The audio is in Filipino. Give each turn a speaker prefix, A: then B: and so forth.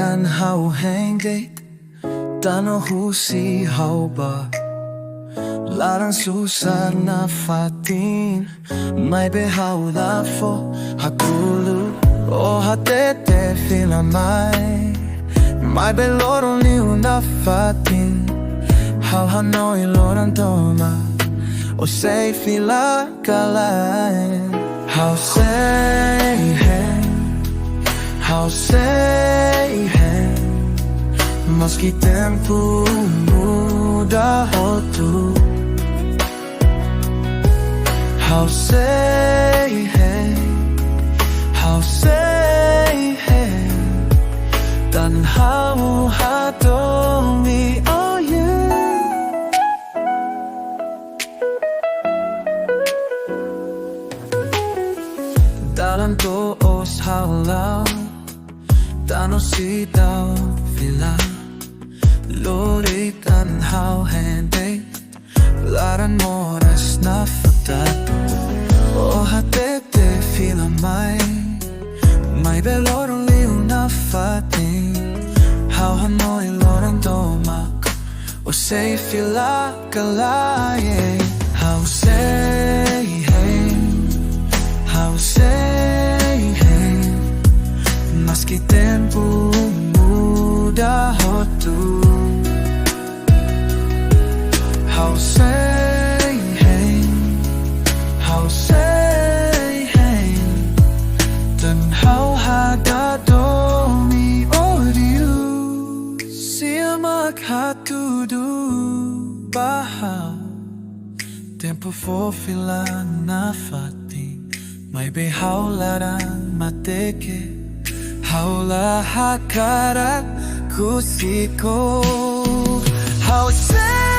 A: dan hao hang date Tano husi hao ba Larang susar na fatin May behau la fo hakulu O hatete fila May beloro ni una fatin Hao hanoi loran toma O say fila kalay How say hey How say hey Meski tempo muda hotu How say hey How say hey Dan hao hato'o mi oh you Dalam to'os halau Tano si tao vila Lori tan hao hende Laran moras na fatado O hatete fila May beloro liu na fating Hao hanoi loran domak O say fila kalaye How say hey How say hey Meski tempo muda hotu How say hey How say hey Dan hao hato'o mi odiu Siya hatudu bahau Tempo for fila na fating May behau larang mateke Haula hakarat kusiko How say